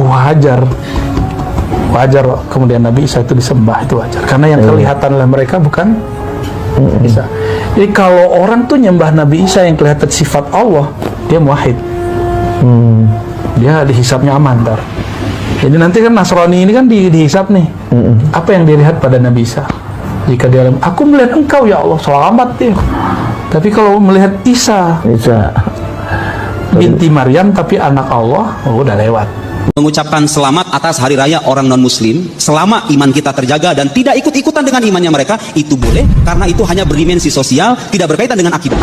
wajar. Wajar kemudian Nabi Isa itu disembah, itu wajar. Karena yang kelihatan oleh mereka bukan Isa. Jadi kalau orang tuh nyembah Nabi Isa yang kelihatan sifat Allah, dia muwahhid. Dia dihisapnya aman ntar. Jadi nanti kan Nasrani ini kan dihisap nih. Apa yang dilihat pada Nabi Isa? Jika dia aku melihat engkau ya Allah, selamat dia. Tapi kalau melihat Isa binti Maryam tapi anak Allah, udah lewat. Mengucapkan selamat atas hari raya orang non-muslim selama iman kita terjaga dan tidak ikut-ikutan dengan imannya mereka, itu boleh karena itu hanya berdimensi sosial, tidak berkaitan dengan akidah.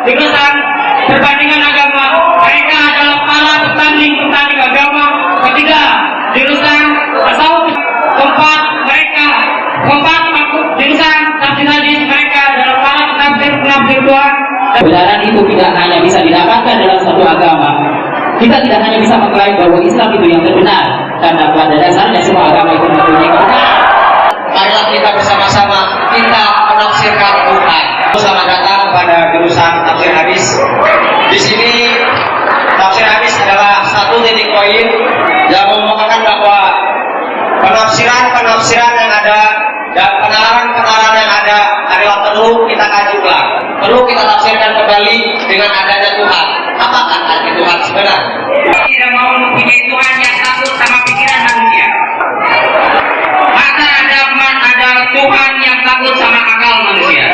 Jurusan perbandingan agama, mereka adalah para petanding agama. Ketiga, jurusan tasawuf. Keempat, jurusan tafsir hadis, mereka adalah para penafsir Tuhan. Kebenaran itu tidak hanya bisa didapatkan dalam satu agama. Kita tidak hanya bisa mengklaim bahwa Islam itu yang terbenar, karena pada dasarnya semua agama itu mempunyai kebenaran. Marilah kita bersama-sama kita menafsirkan Tuhan. Selamat datang pada jurusan tafsir hadis. Di sini tafsir hadis adalah satu titik poin yang merupakan bahwa penafsiran yang ada dan penalaran yang ada adalah perlu kita kaji ulang, perlu kita tafsirkan kembali dengan adanya Tuhan. Apakah arti Tuhan sebenarnya? Tidak mau mempunyai Tuhan yang takut sama pikiran manusia. Maka ada Tuhan yang takut sama akal manusia.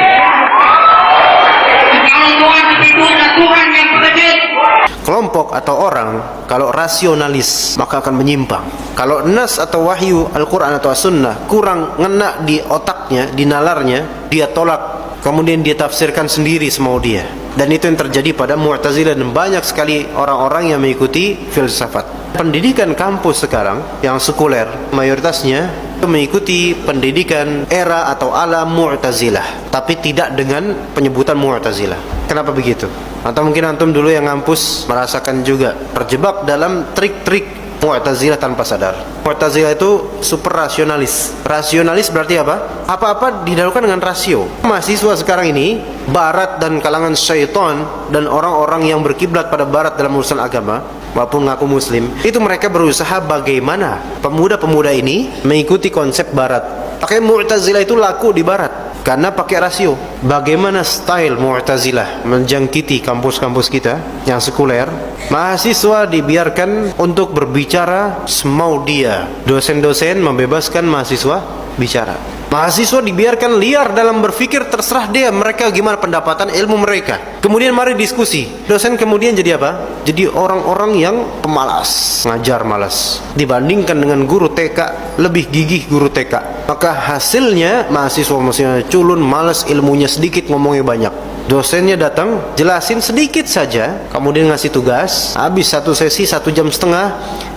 Kelompok atau orang kalau rasionalis maka akan menyimpang. Kalau nas atau wahyu Al-Quran atau As-Sunnah kurang ngena di otaknya, di nalarnya, dia tolak, kemudian dia tafsirkan sendiri semau dia. Dan itu yang terjadi pada Mu'tazilah dan banyak sekali orang-orang yang mengikuti filsafat. Pendidikan kampus sekarang yang sekuler mayoritasnya mengikuti pendidikan era atau ala Mu'tazilah, tapi tidak dengan penyebutan Mu'tazilah. Kenapa begitu? Atau mungkin antum dulu yang ngampus merasakan juga terjebak dalam trik-trik Mu'tazilah tanpa sadar. Mu'tazilah itu super rasionalis. Rasionalis berarti apa? Apa-apa didahulukan dengan rasio. Mahasiswa sekarang ini, barat dan kalangan syaitan dan orang-orang yang berkiblat pada barat dalam urusan agama maupun ngaku muslim, itu mereka berusaha bagaimana pemuda-pemuda ini mengikuti konsep barat. Pakai Mu'tazilah itu laku di barat karena pakai rasio. Bagaimana style Mu'tazilah menjangkiti kampus-kampus kita yang sekuler? Mahasiswa dibiarkan untuk berbicara semau dia. Dosen-dosen membebaskan mahasiswa bicara. Mahasiswa dibiarkan liar dalam berpikir, terserah dia mereka gimana pendapatan ilmu mereka. Kemudian mari diskusi. Dosen kemudian jadi apa? Jadi orang-orang yang pemalas, ngajar malas. Dibandingkan dengan guru TK, lebih gigih guru TK. Maka hasilnya mahasiswa culun, malas, ilmunya sedikit, ngomongnya banyak. Dosennya datang, jelasin sedikit saja, kemudian ngasih tugas, habis satu sesi 1,5 jam,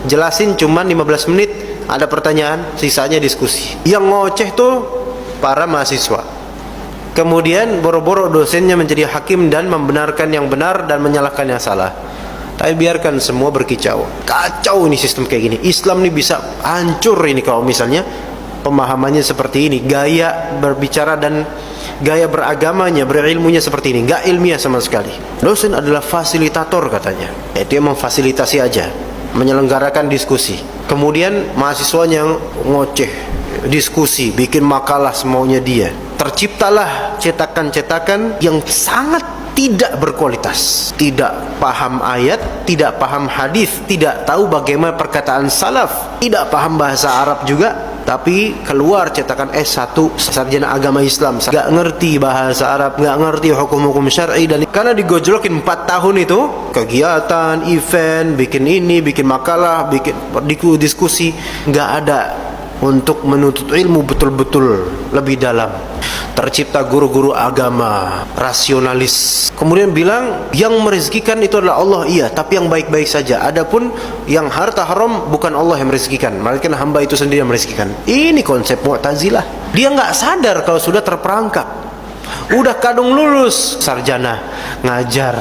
jelasin cuma 15 menit, ada pertanyaan, sisanya diskusi. Yang ngoceh tuh para mahasiswa. Kemudian boro-boro dosennya menjadi hakim dan membenarkan yang benar dan menyalahkan yang salah. Tapi biarkan semua berkicau. Kacau ini sistem kayak gini. Islam ini bisa hancur ini kalau misalnya pemahamannya seperti ini, gaya berbicara dan gaya beragamanya, berilmunya seperti ini, nggak ilmiah sama sekali. Dosen adalah fasilitator katanya, dia memfasilitasi aja, menyelenggarakan diskusi. Kemudian mahasiswanya yang ngoceh, diskusi, bikin makalah semaunya dia. Terciptalah cetakan-cetakan yang sangat tidak berkualitas, tidak paham ayat, tidak paham hadis, tidak tahu bagaimana perkataan salaf, tidak paham bahasa Arab juga. Tapi keluar cetakan S1 sarjana agama Islam, gak ngerti bahasa Arab, gak ngerti hukum-hukum syar'i, dan karena digojlokin 4 tahun itu kegiatan, event, bikin ini, bikin makalah, bikin diskusi, gak ada untuk menuntut ilmu betul-betul lebih dalam. Tercipta guru-guru agama rasionalis, kemudian bilang yang merezekikan itu adalah Allah, iya, tapi yang baik-baik saja. Adapun yang harta haram bukan Allah yang merezekikan, melainkan hamba itu sendiri yang merezekikan. Ini konsep Mu'tazilah. Dia nggak sadar kalau sudah terperangkap. Udah kadung lulus sarjana ngajar,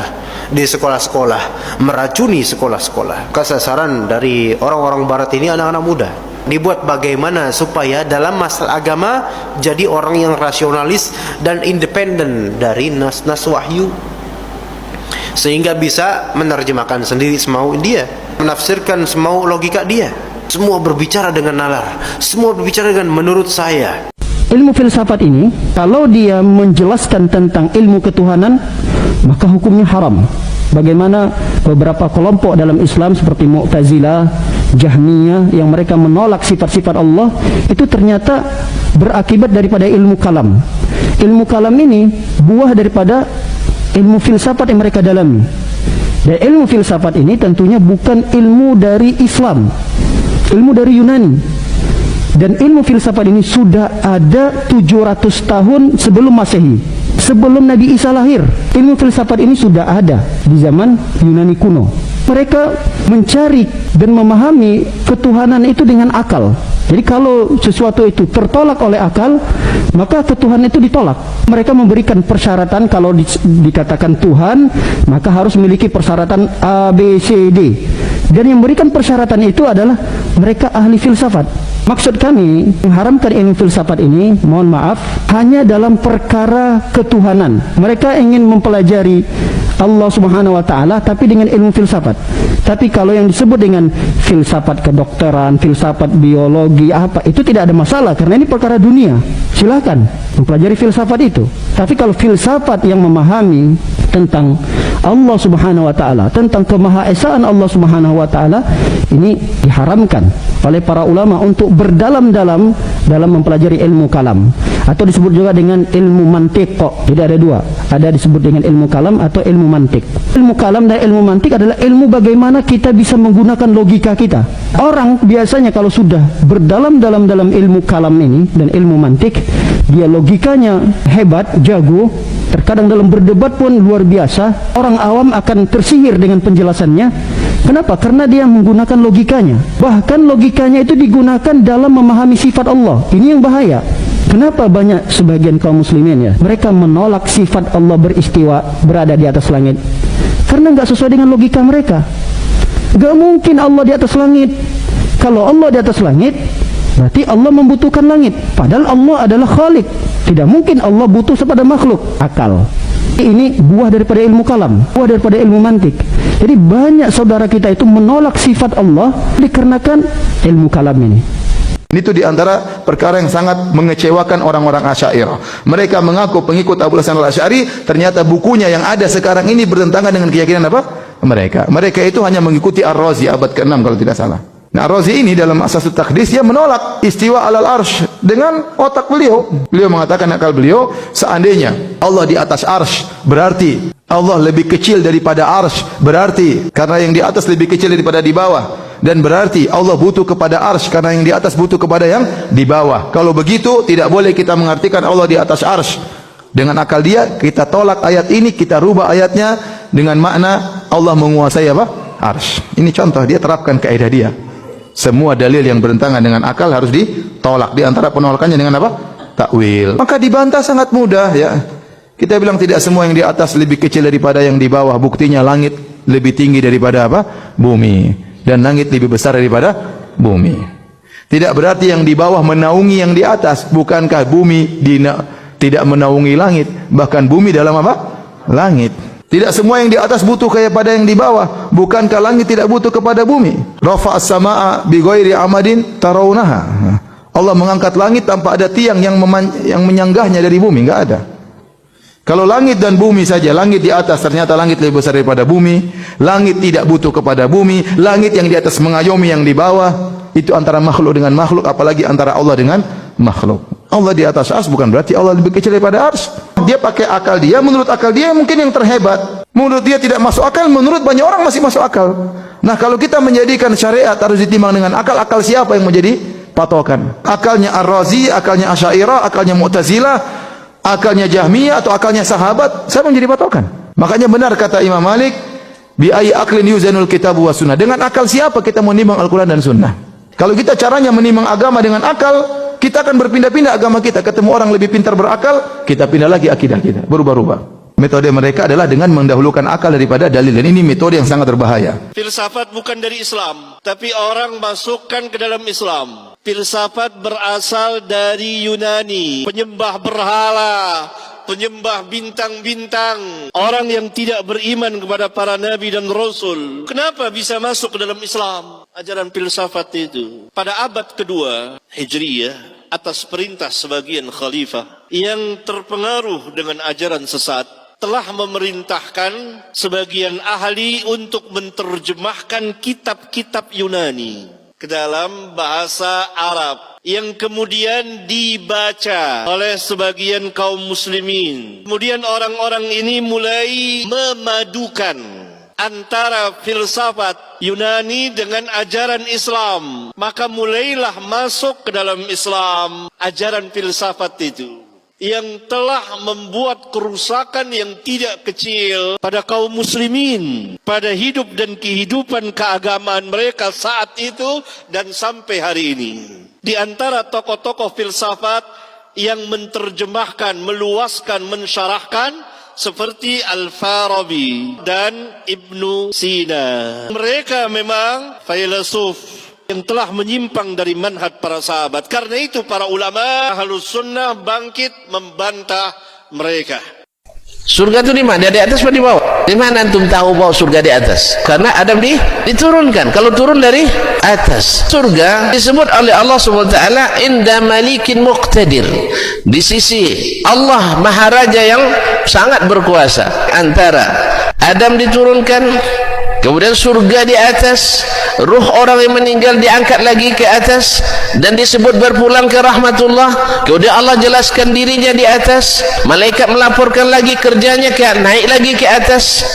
di sekolah-sekolah, meracuni sekolah-sekolah. Kesasaran dari orang-orang barat ini anak-anak muda. Dibuat bagaimana supaya dalam masalah agama jadi orang yang rasionalis dan independen dari nas-nas wahyu, sehingga bisa menerjemahkan sendiri semau dia, menafsirkan semau logika dia. Semua berbicara dengan nalar, semua berbicara dengan menurut saya. Ilmu filsafat ini, kalau dia menjelaskan tentang ilmu ketuhanan, maka hukumnya haram. Bagaimana beberapa kelompok dalam Islam seperti Mu'tazilah, Jahmiyah, yang mereka menolak sifat-sifat Allah, itu ternyata berakibat daripada ilmu kalam. Ilmu kalam ini buah daripada ilmu filsafat yang mereka dalami. Dan ilmu filsafat ini tentunya bukan ilmu dari Islam, ilmu dari Yunani. Dan ilmu filsafat ini sudah ada 700 tahun sebelum Masehi, sebelum Nabi Isa lahir. Ilmu filsafat ini sudah ada di zaman Yunani kuno. Mereka mencari dan memahami ketuhanan itu dengan akal. Jadi kalau sesuatu itu tertolak oleh akal, maka ketuhanan itu ditolak. Mereka memberikan persyaratan, kalau dikatakan Tuhan, maka harus memiliki persyaratan A, B, C, D. Dan yang memberikan persyaratan itu adalah mereka ahli filsafat. Maksud kami mengharamkan ilmu filsafat ini, mohon maaf, hanya dalam perkara ketuhanan. Mereka ingin mempelajari Allah Subhanahu wa taala tapi dengan ilmu filsafat. Tapi kalau yang disebut dengan filsafat kedokteran, filsafat biologi apa, itu tidak ada masalah karena ini perkara dunia. Silakan mempelajari filsafat itu. Tapi kalau filsafat yang memahami tentang Allah Subhanahu wa taala, tentang kemahaesaan Allah Subhanahu wa taala, ini diharamkan oleh para ulama untuk berdalam-dalam dalam mempelajari ilmu kalam, atau disebut juga dengan ilmu mantik. Kok tidak ada dua, ada disebut dengan ilmu kalam atau ilmu mantik. Ilmu kalam dan ilmu mantik adalah ilmu bagaimana kita bisa menggunakan logika kita. Orang biasanya kalau sudah berdalam-dalam dalam ilmu kalam ini dan ilmu mantik, dia logikanya hebat, jago, terkadang dalam berdebat pun luar biasa. Orang awam akan tersihir dengan penjelasannya. Kenapa? Karena dia menggunakan logikanya. Bahkan logikanya itu digunakan dalam memahami sifat Allah. Ini yang bahaya. Kenapa banyak sebagian kaum muslimin ya, mereka menolak sifat Allah beristiwa, berada di atas langit? Karena nggak sesuai dengan logika mereka. Gak mungkin Allah di atas langit. Kalau Allah di atas langit, berarti Allah membutuhkan langit. Padahal Allah adalah Khalik. Tidak mungkin Allah butuh kepada makhluk. Akal. Ini buah daripada ilmu kalam, buah daripada ilmu mantik. Jadi banyak saudara kita itu menolak sifat Allah dikarenakan ilmu kalam ini. Ini tuh diantara perkara yang sangat mengecewakan orang-orang Asy'ariyah. Mereka mengaku pengikut Abu Hasan al-Asy'ari, ternyata bukunya yang ada sekarang ini bertentangan dengan keyakinan apa? Mereka itu hanya mengikuti Ar-Razi abad ke-6 kalau tidak salah. Nah, Ar-Razi ini dalam Asasut Taqdis dia menolak istiwa alal arsh dengan otak beliau. Beliau mengatakan akal beliau, seandainya Allah di atas arsh, berarti Allah lebih kecil daripada arsh, berarti karena yang di atas lebih kecil daripada di bawah. Dan berarti Allah butuh kepada arsh karena yang di atas butuh kepada yang di bawah. Kalau begitu tidak boleh kita mengartikan Allah di atas arsh. Dengan akal dia kita tolak ayat ini, kita rubah ayatnya dengan makna Allah menguasai apa? Arsh. Ini contoh, dia terapkan kaidah dia. Semua dalil yang bertentangan dengan akal harus ditolak. Di antara penolakannya dengan apa? Takwil. Maka dibantah sangat mudah ya. Kita bilang tidak semua yang di atas lebih kecil daripada yang di bawah. Buktinya langit lebih tinggi daripada apa? Bumi. Dan langit lebih besar daripada bumi. Tidak berarti yang di bawah menaungi yang di atas. Bukankah bumi tidak menaungi langit? Bahkan bumi dalam apa? Langit. Tidak semua yang di atas butuh kepada yang di bawah. Bukankah langit tidak butuh kepada bumi? Rafa'as samaa bi ghairi amadin tarawunaha. Allah mengangkat langit tanpa ada tiang yang menyanggahnya dari bumi, enggak ada. Kalau langit dan bumi saja, langit di atas ternyata langit lebih besar daripada bumi, langit tidak butuh kepada bumi, langit yang di atas mengayomi yang di bawah, itu antara makhluk dengan makhluk, apalagi antara Allah dengan makhluk. Allah di atas ars bukan berarti Allah lebih kecil daripada ars. Dia pakai akal dia, menurut akal dia mungkin yang terhebat. Menurut dia tidak masuk akal, menurut banyak orang masih masuk akal. Nah, kalau kita menjadikan syariat harus ditimbang dengan akal, akal siapa yang menjadi patokan? Akalnya Ar-Razi, akalnya Asy'ariyah, akalnya Mu'tazilah, akalnya Jahmiyah, atau akalnya sahabat? Siapa yang menjadi patokan? Makanya benar kata Imam Malik, bi ayyi aqlin yuzanul kitabu was sunnah. Dengan akal siapa kita menimbang Al-Quran dan Sunnah? Kalau kita caranya menimbang agama dengan akal, kita akan berpindah-pindah agama kita. Ketemu orang lebih pintar berakal, kita pindah lagi akidah kita, berubah-ubah. Metode mereka adalah dengan mendahulukan akal daripada dalil, dan ini metode yang sangat berbahaya. Filsafat bukan dari Islam, tapi orang masukkan ke dalam Islam. Filsafat berasal dari Yunani, penyembah berhala, penyembah bintang-bintang, orang yang tidak beriman kepada para nabi dan rasul. Kenapa bisa masuk ke dalam Islam? Ajaran filsafat itu pada abad kedua Hijriyah, atas perintah sebagian khalifah yang terpengaruh dengan ajaran sesat, telah memerintahkan sebagian ahli untuk menerjemahkan kitab-kitab Yunani ke dalam bahasa Arab, yang kemudian dibaca oleh sebagian kaum muslimin. Kemudian orang-orang ini mulai memadukan antara filsafat Yunani dengan ajaran Islam. Maka mulailah masuk ke dalam Islam ajaran filsafat itu, yang telah membuat kerusakan yang tidak kecil pada kaum muslimin, pada hidup dan kehidupan keagamaan mereka saat itu dan sampai hari ini. Di antara tokoh-tokoh filsafat yang menerjemahkan, meluaskan, mensyarahkan seperti Al-Farabi dan Ibnu Sina. Mereka memang filsuf yang telah menyimpang dari manhaj para sahabat. Karena itu para ulama Ahlus Sunnah bangkit membantah mereka. Surga itu di mana? Di atas atau di bawah? Di mana antum tahu bahwa surga di atas? Karena Adam diturunkan. Kalau turun dari atas. Surga disebut oleh Allah SWT inda malikin muqtadir, di sisi Allah Maharaja yang sangat berkuasa. Antara Adam diturunkan, kemudian surga di atas, ruh orang yang meninggal diangkat lagi ke atas dan disebut berpulang ke rahmatullah. Kemudian Allah jelaskan dirinya di atas, malaikat melaporkan lagi kerjanya, naik lagi ke atas.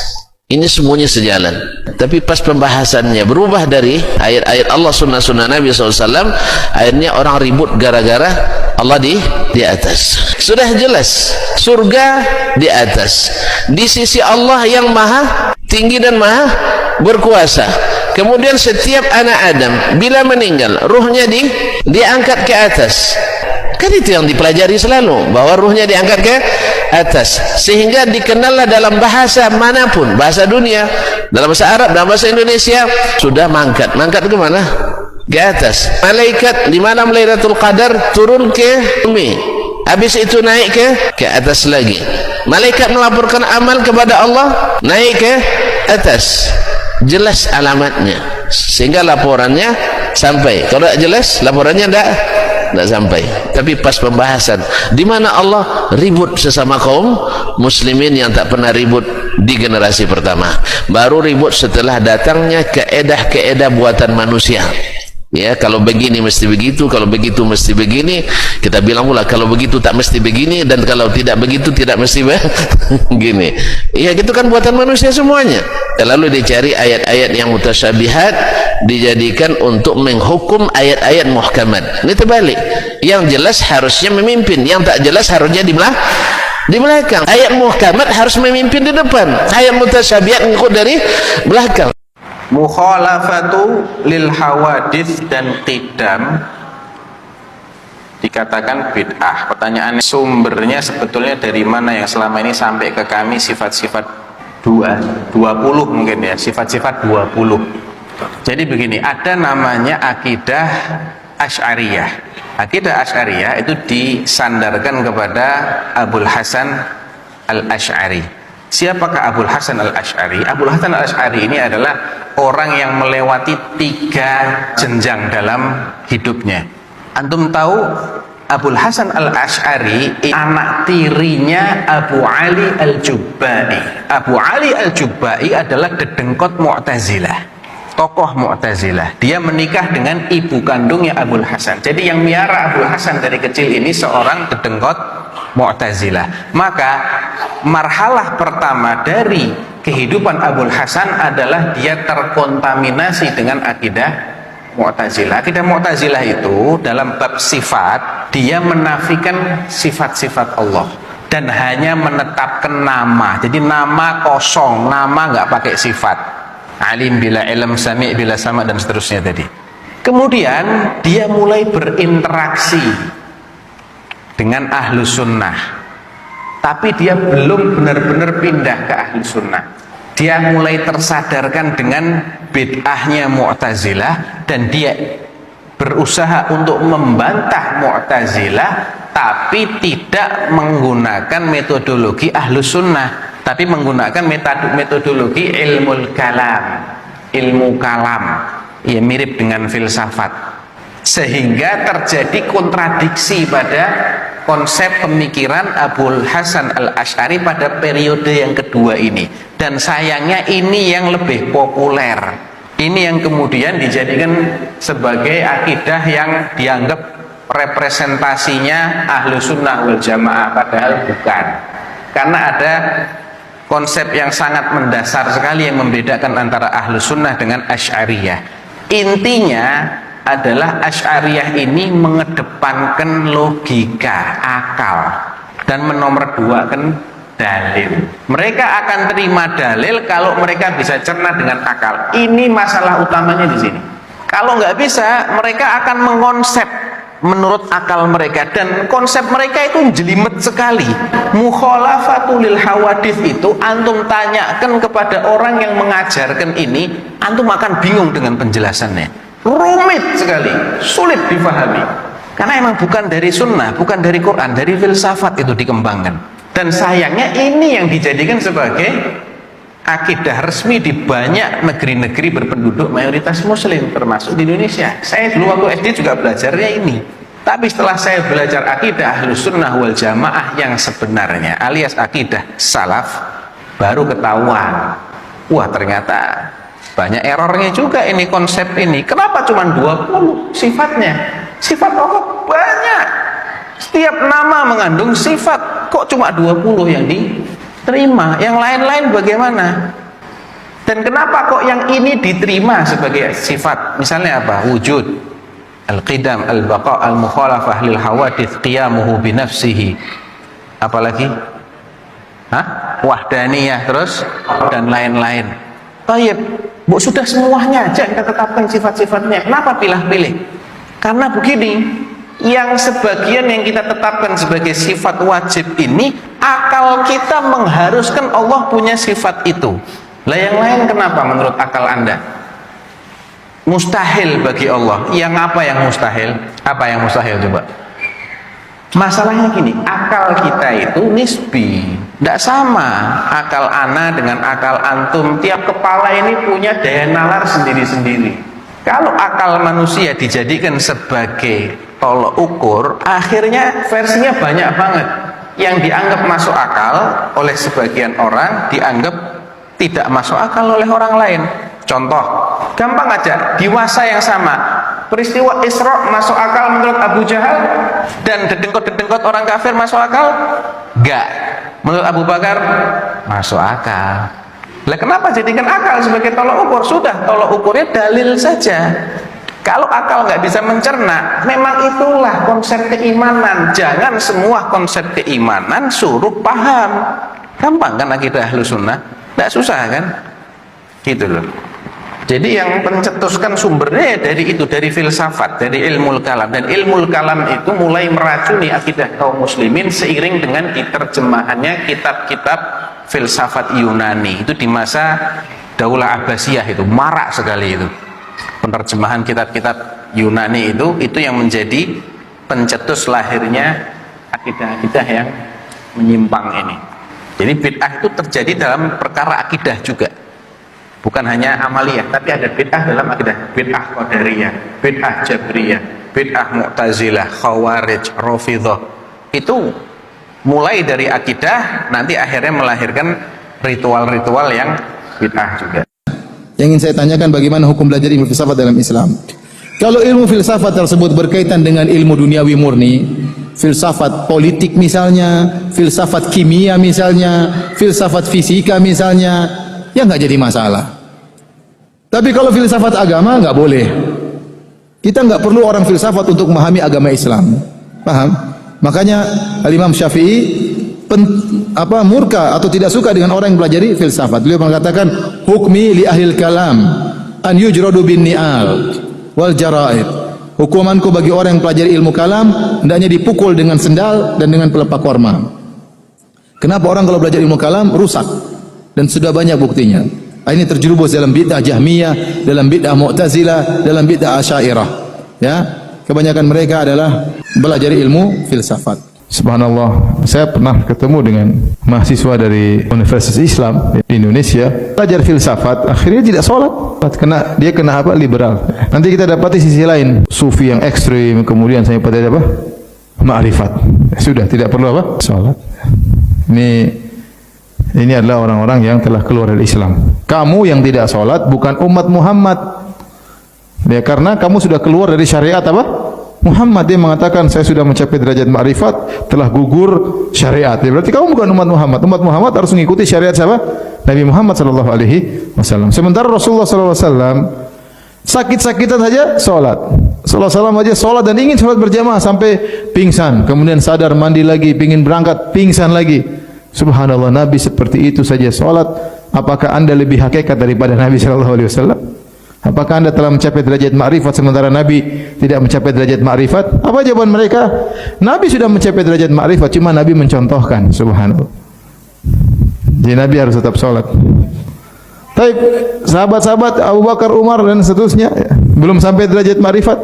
Ini semuanya sejalan. Tapi pas pembahasannya berubah dari ayat-ayat Allah, sunnah-sunnah Nabi SAW, akhirnya orang ribut gara-gara Allah di atas. Sudah jelas surga di atas, di sisi Allah yang maha tinggi dan maha berkuasa. Kemudian setiap anak Adam bila meninggal, ruhnya diangkat ke atas. Kan itu yang dipelajari selalu, bahwa ruhnya diangkat ke atas, sehingga dikenallah dalam bahasa manapun, bahasa dunia, dalam bahasa Arab, dalam bahasa Indonesia, sudah mangkat ke mana? Ke atas. Malaikat di malam Lailatul Qadar turun ke bumi, habis itu naik ke atas lagi. Malaikat melaporkan amal kepada Allah, naik ke atas. Jelas alamatnya, sehingga laporannya sampai. Kalau tidak jelas, laporannya tidak sampai. Tapi pas pembahasan di mana Allah ribut sesama kaum muslimin yang tak pernah ribut di generasi pertama, baru ribut setelah datangnya keedah-keedah buatan manusia. Ya, kalau begini mesti begitu, kalau begitu mesti begini. Kita bilang pula kalau begitu tak mesti begini, dan kalau tidak begitu tidak mesti begini. Ya, gitu kan buatan manusia semuanya. Lalu dicari ayat-ayat yang mutasyabihat, dijadikan untuk menghukum ayat-ayat muhkamat. Ini terbalik. Yang jelas harusnya memimpin, yang tak jelas harusnya di belakang. Ayat muhkamat harus memimpin di depan, ayat mutasyabihat mengikut dari belakang. Mukhalafatu lil hawadits dan qidam dikatakan bid'ah. Pertanyaannya, sumbernya sebetulnya dari mana yang selama ini sampai ke kami sifat-sifat 20 mungkin ya, sifat-sifat 20. Jadi begini, ada namanya akidah Asy'ariyah. Akidah Asy'ariyah itu disandarkan kepada Abul Hasan Al-Asy'ari. Siapakah Abul Hasan Al-Asy'ari? Abul Hasan Al-Asy'ari ini adalah orang yang melewati 3 jenjang dalam hidupnya. Antum tahu Abul Hasan Al-Asy'ari anak tirinya Abu Ali Al-Jubba'i. Abu Ali Al-Jubba'i adalah dedengkot Mu'tazilah, tokoh Mu'tazilah. Dia menikah dengan ibu kandungnya Abul Hasan. Jadi yang miara Abul Hasan dari kecil ini seorang dedengkot Mu'tazilah. Maka marhalah pertama dari kehidupan Abul Hasan adalah dia terkontaminasi dengan akidah Mu'tazilah. Akidah Mu'tazilah itu dalam bab sifat, dia menafikan sifat-sifat Allah dan hanya menetapkan nama. Jadi nama kosong, nama nggak pakai sifat. Alim bila ilm, sami' bila sama, dan seterusnya tadi. Kemudian dia mulai berinteraksi dengan ahlu sunnah. tapi dia belum benar-benar pindah ke ahli sunnah. Dia mulai tersadarkan dengan bid'ahnya Mu'tazilah dan dia berusaha untuk membantah Mu'tazilah, tapi tidak menggunakan metodologi ahlu sunnah, tapi menggunakan metodologi ilmu kalam, ya mirip dengan filsafat, sehingga terjadi kontradiksi pada konsep pemikiran Abul Hasan Al-Asy'ari pada periode yang kedua ini. Dan sayangnya ini yang lebih populer, ini yang kemudian dijadikan sebagai akidah yang dianggap representasinya ahlu sunnah wal jamaah, padahal bukan, karena ada konsep yang sangat mendasar sekali yang membedakan antara ahlu sunnah dengan asy'ariyah. Intinya adalah asy'ariyah ini mengedepankan logika, akal, dan menomorduakan dalil. Mereka akan terima dalil kalau mereka bisa cerna dengan akal. Ini masalah utamanya di sini. Kalau nggak bisa, mereka akan mengonsep menurut akal mereka, dan konsep mereka itu jelimet sekali. Mukhalafatul lil hawadits itu antum tanyakan kepada orang yang mengajarkan ini, antum akan bingung dengan penjelasannya. Rumit sekali, sulit difahami. Karena emang bukan dari sunnah, bukan dari Quran, dari filsafat itu dikembangkan. Dan sayangnya ini yang dijadikan sebagai akidah resmi di banyak negeri-negeri berpenduduk mayoritas muslim, termasuk di Indonesia. Saya dulu waktu SD juga belajarnya ini. Tapi setelah saya belajar akidah ahlus sunnah wal jamaah yang sebenarnya, alias akidah salaf, baru ketahuan, wah ternyata banyak errornya juga ini konsep ini. Kenapa cuma 20 sifatnya? Sifat Allah banyak, setiap nama mengandung sifat. Kok cuma 20 yang diterima, yang lain-lain bagaimana? Dan kenapa kok yang ini diterima sebagai sifat? Misalnya apa? Wujud, al-qidam, al-baqa, al-mukhalafah lil hawadits, qiyamuhu binafsihi, apalagi? Wahdaniyah, terus dan lain-lain. Tayyib, bu, sudah semuanya aja kita tetapkan sifat-sifatnya. Kenapa pilih-pilih? Karena begini, yang sebagian yang kita tetapkan sebagai sifat wajib ini, akal kita mengharuskan Allah punya sifat itu. Lah yang lain kenapa menurut akal Anda? Mustahil bagi Allah. Yang apa yang mustahil? Apa yang mustahil coba? Masalahnya gini, akal kita itu nisbi, tidak sama akal ana dengan akal antum. Tiap kepala ini punya daya nalar sendiri-sendiri. Kalau akal manusia dijadikan sebagai tolok ukur, akhirnya versinya banyak banget. Yang dianggap masuk akal oleh sebagian orang, dianggap tidak masuk akal oleh orang lain. Contoh, gampang aja, di masa yang sama, peristiwa Isra masuk akal menurut Abu Jahal, dan dedengkot-dedengkot orang kafir masuk akal? Enggak. Menurut Abu Bakar, masuk akal. Lah kenapa jadikan akal sebagai tolok ukur? Sudah, tolok ukurnya dalil saja. Kalau akal nggak bisa mencerna, memang itulah konsep keimanan. Jangan semua konsep keimanan suruh paham. Gampang kan akidah ahlus sunnah? Nggak susah kan? Gitu loh. Jadi yang pencetuskan sumbernya dari itu, dari filsafat, dari ilmu kalam. Dan ilmu kalam itu mulai meracuni akidah kaum muslimin seiring dengan diterjemahannya kitab-kitab filsafat Yunani. Itu di masa Daulah Abbasiyah itu marak sekali itu. Penerjemahan kitab-kitab Yunani itu yang menjadi pencetus lahirnya akidah-akidah yang menyimpang ini. Jadi bid'ah itu terjadi dalam perkara akidah juga. Bukan hanya amaliyah, tapi ada bid'ah dalam akidah. Bid'ah qadariyah, bid'ah jabriyah, bid'ah mu'tazilah, khawarij, rafidhah. Itu mulai dari akidah, nanti akhirnya melahirkan ritual-ritual yang bid'ah juga. Yang ingin saya tanyakan, bagaimana hukum belajar ilmu filsafat dalam Islam? Kalau ilmu filsafat tersebut berkaitan dengan ilmu duniawi murni, filsafat politik misalnya, filsafat kimia misalnya, filsafat fisika misalnya, ya nggak jadi masalah. Tapi kalau filsafat agama nggak boleh. Kita nggak perlu orang filsafat untuk memahami agama Islam. Paham? Makanya Imam Syafi'i murka atau tidak suka dengan orang yang pelajari filsafat. Beliau mengatakan, hukmi li ahlil kalam an yujradu bin ni'al wal jara'id. Hukumanku bagi orang yang pelajari ilmu kalam hendaknya dipukul dengan sendal dan dengan pelepah korma. Kenapa orang kalau belajar ilmu kalam rusak? Dan sudah banyak buktinya. Ini terjerumus dalam bid'ah Jahmiyah, dalam bid'ah Mu'tazilah, dalam bid'ah Asy'ariyah. Ya, kebanyakan mereka adalah belajar ilmu filsafat. Subhanallah, saya pernah ketemu dengan mahasiswa dari Universitas Islam di Indonesia, belajar filsafat, akhirnya tidak sholat. Dia kena apa? Liberal. Nanti kita dapati sisi lain, sufi yang ekstrim, kemudian saya pada apa? Ma'rifat. Sudah tidak perlu apa? Sholat. Ini adalah orang-orang yang telah keluar dari Islam. Kamu yang tidak sholat bukan umat Muhammad. Ya, karena kamu sudah keluar dari syariat apa? Muhammad. Dia mengatakan saya sudah mencapai derajat ma'rifat, telah gugur syariat. Ya, berarti kamu bukan umat Muhammad. Umat Muhammad harus mengikuti syariat siapa? Nabi Muhammad sallallahu alaihi wasallam. Sementara Rasulullah sallallahu alaihi wasallam sakit-sakitan saja salat. Sallallahu alaihi wasallam aja salat dan ingin salat berjamaah sampai pingsan, kemudian sadar, mandi lagi, ingin berangkat, pingsan lagi. Subhanallah, Nabi seperti itu saja salat. Apakah Anda lebih hakikat daripada Nabi sallallahu alaihi wasallam? Apakah Anda telah mencapai derajat ma'rifat sementara Nabi tidak mencapai derajat ma'rifat? Apa jawaban mereka? Nabi sudah mencapai derajat ma'rifat, cuma Nabi mencontohkan. Subhanallah. Jadi Nabi harus tetap salat. Tapi sahabat-sahabat Abu Bakar, Umar dan seterusnya belum sampai derajat ma'rifat.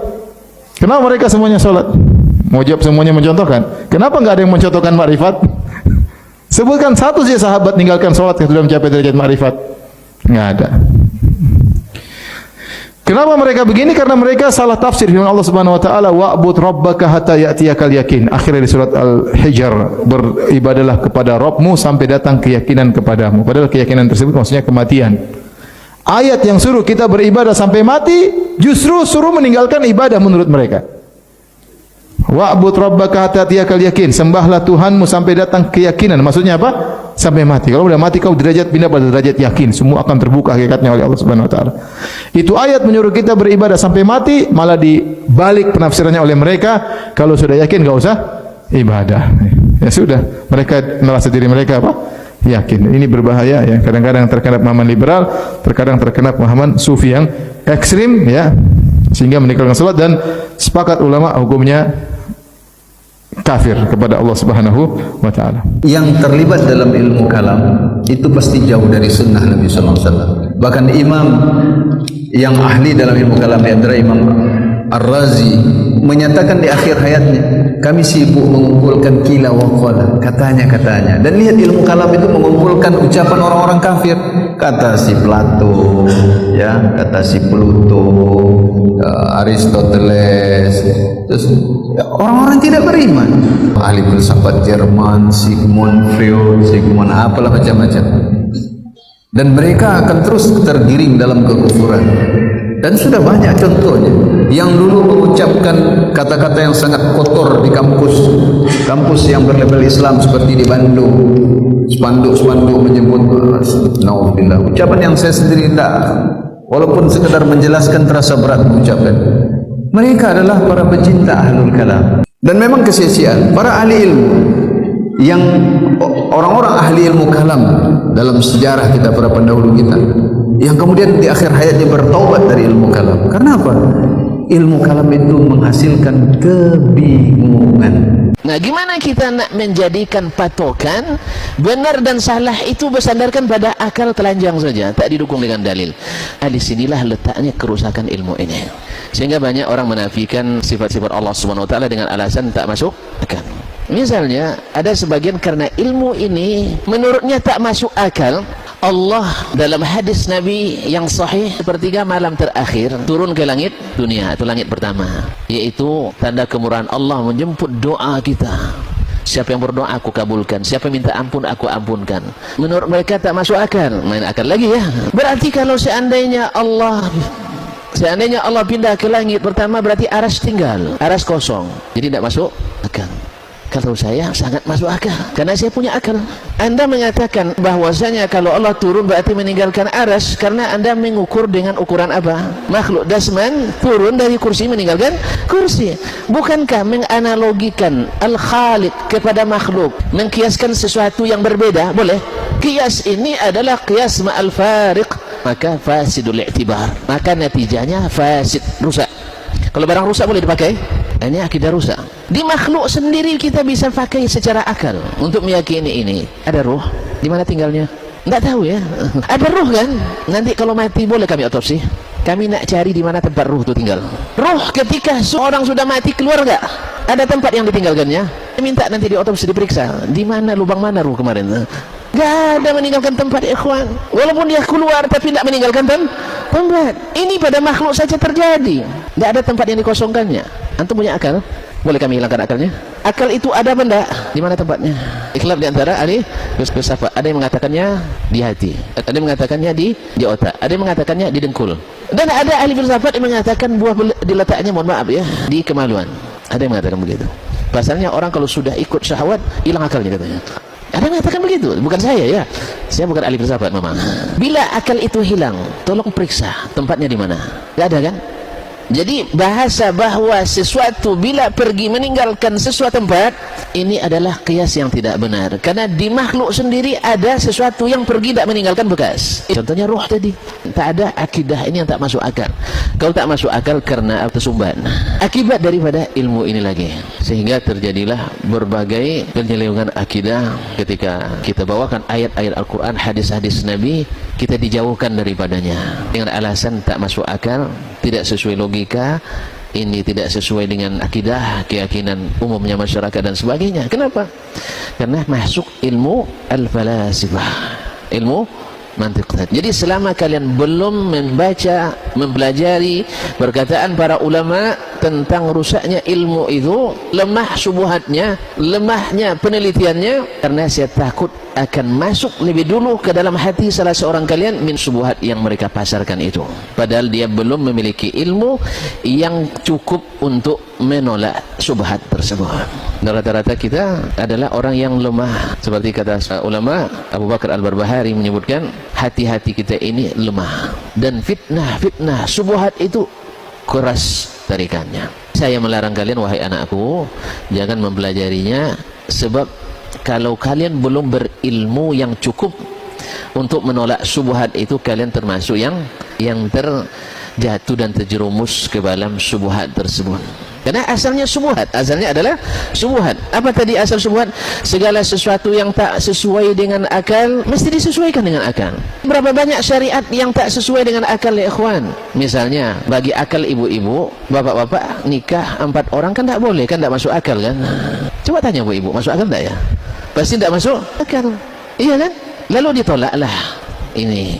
Kenapa mereka semuanya salat? Mau jawab semuanya mencontohkan? Kenapa enggak ada yang mencontohkan ma'rifat? Sebutkan satu saja sahabat meninggalkan salat yang sudah mencapai derajat ma'rifat. Enggak ada. Kenapa mereka begini? Karena mereka salah tafsir firman Allah Subhanahu wa taala, wa'bud rabbaka hatta ya'tiyakal yakin. Akhirnya di surat Al-Hijr, beribadalah kepada Rabbmu sampai datang keyakinan kepadamu. Padahal keyakinan tersebut maksudnya kematian. Ayat yang suruh kita beribadah sampai mati justru suruh meninggalkan ibadah menurut mereka. Wa'bud rabbaka hatta ya'tiyakal yakin. Sembahlah Tuhanmu sampai datang keyakinan. Maksudnya apa? Sampai mati. Kalau sudah mati kau derajat pindah pada derajat yakin, semua akan terbuka hakikatnya oleh Allah Subhanahu wa taala. Itu ayat menyuruh kita beribadah sampai mati, malah dibalik penafsirannya oleh mereka, kalau sudah yakin enggak usah ibadah. Ya sudah, mereka merasa diri mereka apa? Yakin. Ini berbahaya ya. Kadang-kadang terkena pemahaman liberal, terkadang terkena pemahaman sufi yang ekstrim ya, sehingga meninggalkan salat dan sepakat ulama hukumnya kafir kepada Allah Subhanahu wa taala. Yang terlibat dalam ilmu kalam itu pasti jauh dari sunnah Nabi sallallahu alaihi wasallam. Bahkan imam yang ahli dalam ilmu kalam di antara Imam Ar-Razi menyatakan di akhir hayatnya, kami sibuk mengumpulkan kila wa qala, katanya. Dan lihat ilmu kalam itu mengumpulkan ucapan orang-orang kafir, kata si Plato, ya, kata si Pluto, Aristoteles, terus orang-orang tidak beriman. Ahli filsafat Jerman, Sigmund Freud, Sigmund apalah macam-macam. Dan mereka akan terus tergiring dalam kekufuran. Dan sudah banyak contohnya yang dulu mengucapkan kata-kata yang sangat kotor di kampus yang berlabel Islam seperti di Bandung, spanduk-spanduk menyebut naudzubillah, ucapan yang saya sendiri tidak, walaupun sekedar menjelaskan terasa berat mengucapkan. Mereka adalah para pecinta ahlul kalam. Dan memang kesia-siaan para ahli ilmu, yang orang-orang ahli ilmu kalam dalam sejarah kita, para pendahulu kita, yang kemudian di akhir hayatnya bertaubat dari ilmu kalam. Karena apa? Ilmu kalam itu menghasilkan kebingungan. Nah, gimana kita nak menjadikan patokan benar dan salah itu bersandarkan pada akal telanjang saja, tak didukung dengan dalil. Di sinilah letaknya kerusakan ilmu ini. Sehingga banyak orang menafikan sifat-sifat Allah Subhanahu wa taala dengan alasan tak masuk akal. Misalnya ada sebagian karena ilmu ini menurutnya tak masuk akal, Allah dalam hadis Nabi yang sahih, sepertiga malam terakhir turun ke langit dunia atau langit pertama, yaitu tanda kemurahan Allah menjemput doa kita. Siapa yang berdoa aku kabulkan, siapa yang minta ampun aku ampunkan. Menurut mereka tak masuk akal, main akal lagi ya. Berarti kalau seandainya Allah pindah ke langit pertama, berarti aras tinggal, aras kosong, jadi tidak masuk akal. Kalau saya sangat masuk akal, karena saya punya akal. Anda mengatakan bahwasanya kalau Allah turun berarti meninggalkan aras, karena Anda mengukur dengan ukuran apa? Makhluk dasman turun dari kursi meninggalkan kursi. Bukankah menganalogikan al-khaliq kepada makhluk, mengkiaskan sesuatu yang berbeda? Boleh. Kias ini adalah kias ma'al fariq, maka fasidul i'tibar, maka natijanya fasid, rusak. Kalau barang rusak boleh dipakai? Ini akidah rusak. Di makhluk sendiri kita bisa pakai secara akal untuk meyakini ini. Ada ruh, di mana tinggalnya? Tidak tahu ya. Ada ruh kan? Nanti kalau mati boleh kami otopsi. Kami nak cari di mana tempat ruh itu tinggal. Ruh ketika seorang sudah mati keluar nggak? Ada tempat yang ditinggalkannya. Minta nanti diotopsi, diperiksa. Di mana, lubang mana ruh kemarin? Gak ada meninggalkan tempat, ikhwan. Walaupun dia keluar tapi tidak meninggalkan tempat. Ini pada makhluk saja terjadi. Tidak ada tempat yang dikosongkannya. Antum punya akal? Boleh kami hilangkan akalnya? Akal itu ada benda. Di mana tempatnya? Ikhlas di antara ahli filsafat. Ada yang mengatakannya di hati. Ada yang mengatakannya di otak. Ada yang mengatakannya di dengkul. Dan ada ahli filsafat yang mengatakan buah diletaknya, mohon maaf ya, di kemaluan. Ada yang mengatakan begitu. Pasalnya orang kalau sudah ikut syahwat hilang akalnya katanya. Ada yang mengatakan begitu, bukan saya ya. Saya bukan ahli filsafat memang. Bila akal itu hilang, tolong periksa tempatnya di mana. Tidak ada kan? Jadi bahasa bahwa sesuatu bila pergi meninggalkan sesuatu tempat, ini adalah kias yang tidak benar. Karena di makhluk sendiri ada sesuatu yang pergi tidak meninggalkan bekas. Contohnya roh tadi. Tak ada akidah ini yang tak masuk akal. Kalau tak masuk akal karena tersumbat. Akibat daripada ilmu ini lagi. Sehingga terjadilah berbagai penyelewengan akidah ketika kita bawakan ayat-ayat Al-Quran, hadis-hadis Nabi, kita dijauhkan daripadanya. Dengan alasan tak masuk akal, tidak sesuai logika, ini tidak sesuai dengan akidah, keyakinan umumnya masyarakat dan sebagainya. Kenapa? Karena masuk ilmu al-falasifah, ilmu mantiq. Jadi selama kalian belum membaca, mempelajari perkataan para ulama tentang rusaknya ilmu itu, lemah subuhatnya, lemahnya penelitiannya, karena saya takut akan masuk lebih dulu ke dalam hati salah seorang kalian min subuhat yang mereka pasarkan itu, padahal dia belum memiliki ilmu yang cukup untuk menolak subhat tersebut. Dan rata-rata kita adalah orang yang lemah, seperti kata ulama Abu Bakar Al-Barbahari menyebutkan, hati-hati kita ini lemah dan fitnah subuhat itu keras tarikannya. Saya melarang kalian, wahai anakku, jangan mempelajarinya, sebab kalau kalian belum berilmu yang cukup untuk menolak subuhat itu, kalian termasuk yang terjatuh dan terjerumus ke dalam subuhat tersebut. Karena asalnya subuhat, asalnya adalah subuhat. Apa tadi asal subuhat? Segala sesuatu yang tak sesuai dengan akal mesti disesuaikan dengan akal. Berapa banyak syariat yang tak sesuai dengan akal ya ikhwan? Misalnya bagi akal ibu-ibu, bapak-bapak nikah 4 orang kan tak boleh, kan tak masuk akal kan? Coba tanya bu ibu, masuk akal tak ya? Pasti tak masuk akal, iya kan? Lalu ditolaklah ini.